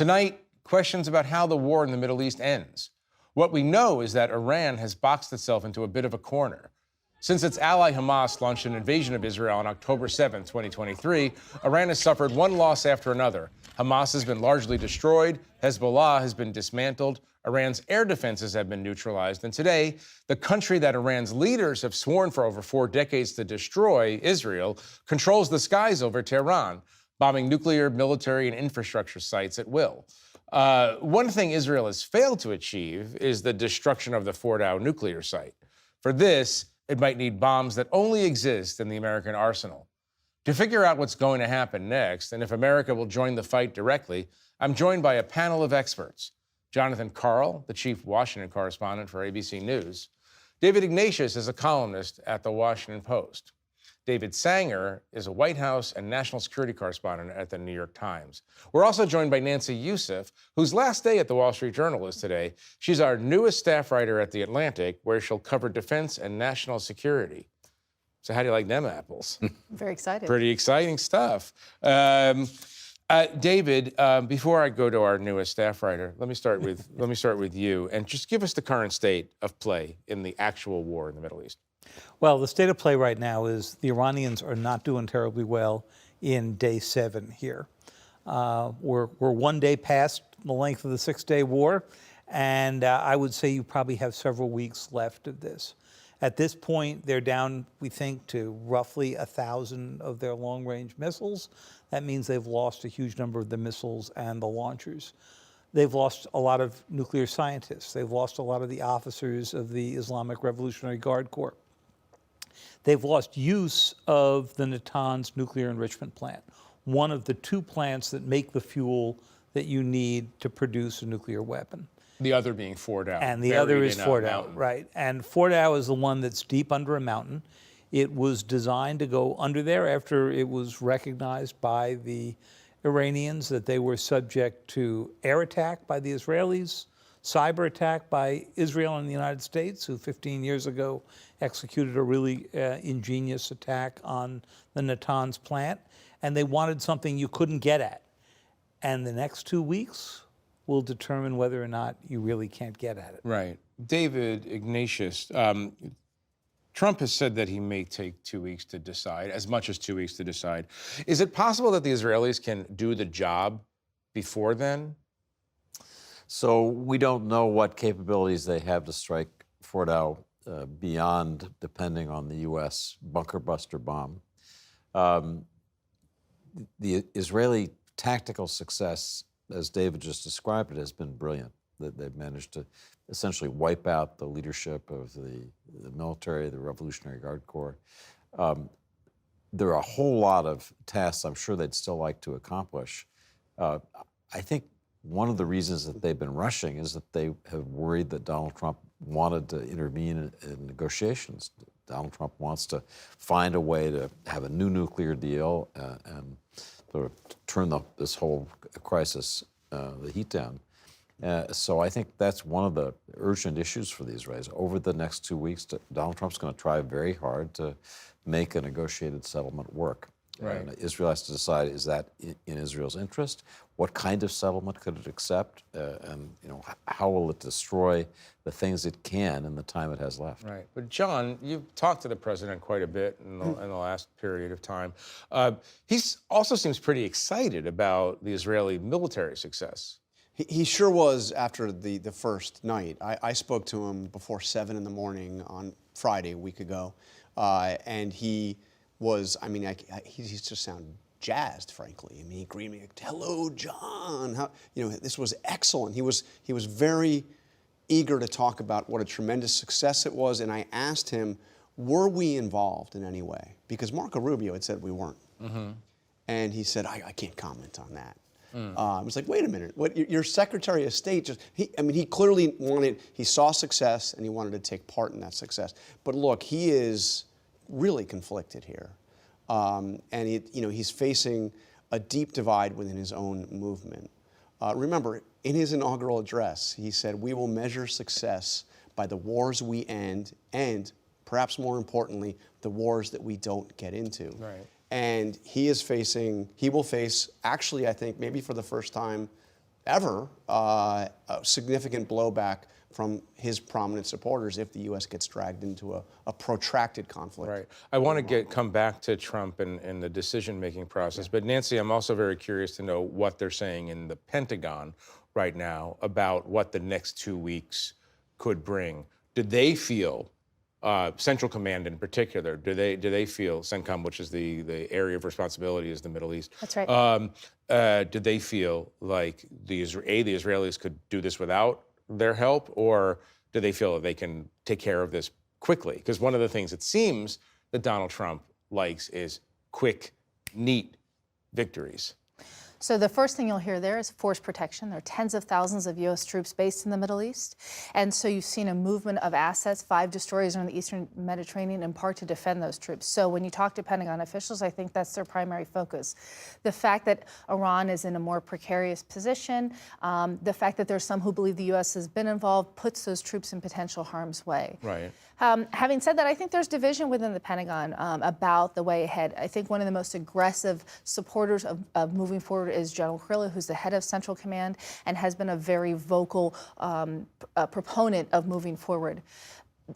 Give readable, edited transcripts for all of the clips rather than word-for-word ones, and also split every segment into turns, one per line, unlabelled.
Tonight, questions about how the war in the Middle East ends. What we know is that Iran has boxed itself into a bit of a corner. Since its ally Hamas launched an invasion of Israel on October 7, 2023, Iran has suffered one loss after another. Hamas has been largely destroyed, Hezbollah has been dismantled, Iran's air defenses have been neutralized, and today, the country that Iran's leaders have sworn for over 4 decades to destroy, Israel, controls the skies over Tehran, bombing nuclear, military, and infrastructure sites at will. One thing Israel has failed to achieve is the destruction of the Fordow nuclear site. For this, it might need bombs that only exist in the American arsenal. To figure out what's going to happen next, and if America will join the fight directly, I'm joined by a panel of experts. Jonathan Karl, the chief Washington correspondent for ABC News. David Ignatius is a columnist at The Washington Post. David Sanger is a White House and national security correspondent at The New York Times. We're also joined by Nancy Youssef, whose last day at The Wall Street Journal is today. She's our newest staff writer at The Atlantic, where she'll cover defense and national security. So how do you like them apples?
Very excited.
Pretty exciting stuff. David, before I go to our newest staff writer, let me start with you, and just give us the current state of play in the actual war in the Middle East.
Well, the state of play right now is the Iranians are not doing terribly well in day 7 here. We're 1 day past the length of the 6-day war, and I would say you probably have several weeks left of this. At this point, they're down, we think, to roughly 1,000 of their long-range missiles. That means they've lost a huge number of the missiles and the launchers. They've lost a lot of nuclear scientists. They've lost a lot of the officers of the Islamic Revolutionary Guard Corps. They've lost use of the Natanz nuclear enrichment plant, one of the 2 plants that make the fuel that you need to produce a nuclear weapon.
The other being Fordow.
And the other is Fordow, right. And Fordow is the one that's deep under a mountain. It was designed to go under there after it was recognized by the Iranians that they were subject to air attack by the Israelis, cyber attack by Israel and the United States, who 15 years ago executed a really ingenious attack on the Natanz plant. And they wanted something you couldn't get at. And the next 2 weeks will determine whether or not you really can't get at it.
Right. David Ignatius, Trump has said that he may take 2 weeks to decide, as much as 2 weeks to decide. Is it possible that the Israelis can do the job before then?
So we don't know what capabilities they have to strike Fordow beyond depending on the U.S. bunker buster bomb. The Israeli tactical success, as David just described it, has been brilliant. They've managed to essentially wipe out the leadership of the military, the Revolutionary Guard Corps. There are a whole lot of tasks I'm sure they'd still like to accomplish. I think one of the reasons that they've been rushing is that they have worried that Donald Trump wanted to intervene in negotiations. Donald Trump wants to find a way to have a new nuclear deal and sort of turn this whole crisis, the heat down. So I think that's one of the urgent issues for the Israelis. Over the next 2 weeks, Donald Trump's going to try very hard to make a negotiated settlement work.
Right.
And Israel has to decide, is that in Israel's interest? What kind of settlement could it accept? And how will it destroy the things it can in the time it has left?
Right. But John, you've talked to the president quite a bit in the last period of time. He also seems pretty excited about the Israeli military success.
He sure was after the first night. I spoke to him before 7 in the morning on Friday, a week ago, and he was, he just sounded jazzed, frankly. I mean, he greeted me, "Hello, John. This was excellent." He was very eager to talk about what a tremendous success it was, and I asked him, were we involved in any way? Because Marco Rubio had said we weren't. Mm-hmm. And he said, I can't comment on that. I was like, wait a minute, your Secretary of State he clearly he saw success and he wanted to take part in that success. But look, he is really conflicted here. And he's facing a deep divide within his own movement. Remember, in his inaugural address, he said, we will measure success by the wars we end and, perhaps more importantly, the wars that we don't get into.
Right.
And he will face, actually, I think, maybe for the first time ever a significant blowback from his prominent supporters if the U.S. gets dragged into a protracted conflict.
Right. I want to come back to Trump and the decision-making process, but Nancy, I'm also very curious to know what they're saying in the Pentagon right now about what the next 2 weeks could bring. Do they feel, Central Command in particular, do they feel, CENTCOM, which is the area of responsibility is the Middle East.
That's right.
Do they feel like the Israelis could do this without their help, or do they feel that they can take care of this quickly? Because one of the things it seems that Donald Trump likes is quick, neat victories.
So the first thing you'll hear there is force protection. There are tens of thousands of U.S. troops based in the Middle East. And so you've seen a movement of assets. 5 destroyers are in the Eastern Mediterranean, in part to defend those troops. So when you talk to Pentagon officials, I think that's their primary focus. The fact that Iran is in a more precarious position, the fact that there's some who believe the U.S. has been involved, puts those troops in potential harm's way.
Right.
Having said that, I think there's division within the Pentagon about the way ahead. I think one of the most aggressive supporters of moving forward is General Kurilla, who's the head of Central Command and has been a very vocal proponent of moving forward.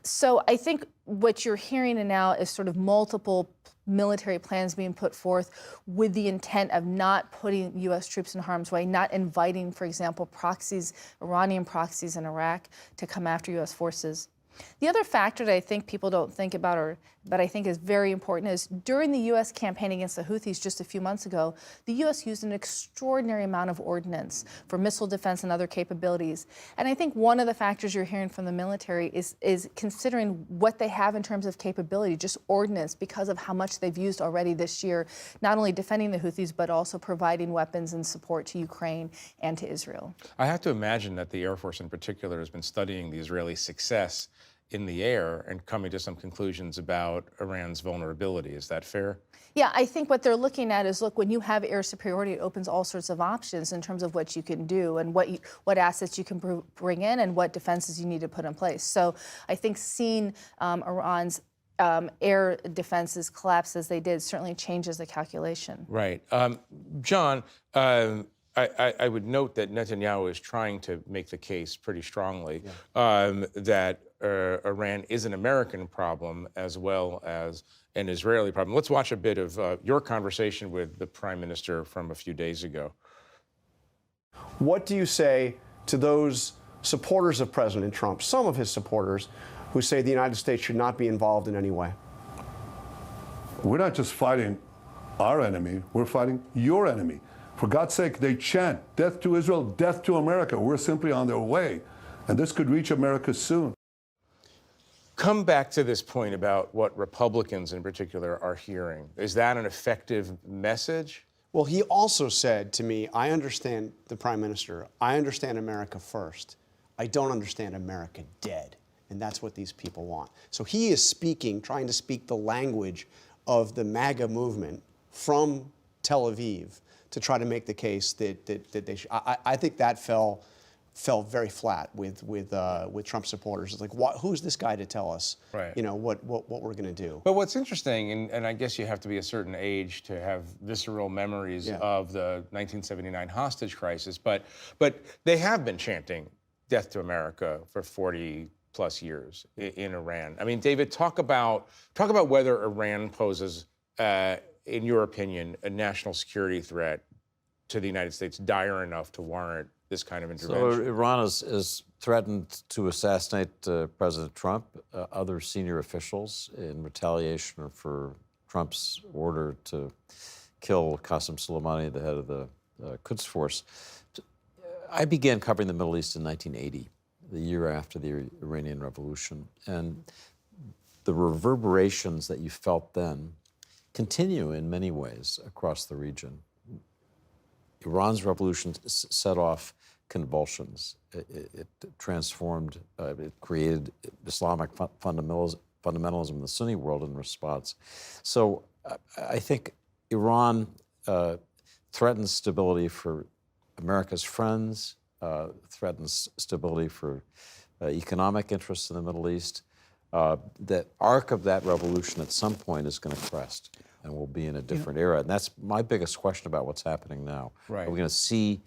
So I think what you're hearing now is sort of multiple military plans being put forth with the intent of not putting U.S. troops in harm's way, not inviting, for example, proxies, Iranian proxies in Iraq to come after U.S. forces. The other factor that I think people don't think about, but I think is very important, is during the U.S. campaign against the Houthis just a few months ago, the U.S. used an extraordinary amount of ordnance for missile defense and other capabilities. And I think one of the factors you're hearing from the military is considering what they have in terms of capability, just ordnance, because of how much they've used already this year, not only defending the Houthis, but also providing weapons and support to Ukraine and to Israel.
I have to imagine that the Air Force in particular has been studying the Israeli success in the air and coming to some conclusions about Iran's vulnerability. Is that fair?
Yeah, I think what they're looking at is, look, when you have air superiority, it opens all sorts of options in terms of what you can do and what assets you can bring in and what defenses you need to put in place. So I think seeing Iran's air defenses collapse as they did certainly changes the calculation.
Right. John, I would note that Netanyahu is trying to make the case pretty strongly that Iran is an American problem as well as an Israeli problem. Let's watch a bit of your conversation with the Prime Minister from a few days ago.
What do you say to those supporters of President Trump, some of his supporters, who say the United States should not be involved in any way?
We're not just fighting our enemy, we're fighting your enemy. For God's sake, they chant, death to Israel, death to America. We're simply on their way. And this could reach America soon.
Come back to this point about what Republicans in particular are hearing. Is that an effective message?
Well, he also said to me, I understand the Prime Minister. I understand America first. I don't understand America dead. And that's what these people want. So he is speaking, trying to speak the language of the MAGA movement from Tel Aviv to try to make the case that they should. I think that fell very flat with Trump supporters. It's like, who's this guy to tell us,
right,
you know, what we're going to do?
But what's interesting, and I guess you have to be a certain age to have visceral memories of the 1979 hostage crisis, but they have been chanting death to America for 40 plus years in Iran. I mean, David, talk about whether Iran poses, in your opinion, a national security threat to the United States dire enough to warrant this kind of intervention.
So Iran is threatened to assassinate President Trump, other senior officials, in retaliation for Trump's order to kill Qasem Soleimani, the head of the Quds Force. I began covering the Middle East in 1980, the year after the Iranian Revolution, and the reverberations that you felt then continue in many ways across the region. Iran's revolution set off convulsions. It transformed, it created Islamic fundamentalism in the Sunni world in response. So I think Iran threatens stability for America's friends, threatens stability for economic interests in the Middle East. The arc of that revolution at some point is going to crest, and we'll be in a different era. And that's my biggest question about what's happening now.
Right.
Are we going to see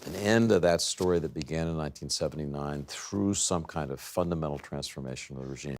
an end of that story that began in 1979 through some kind of fundamental transformation of the regime.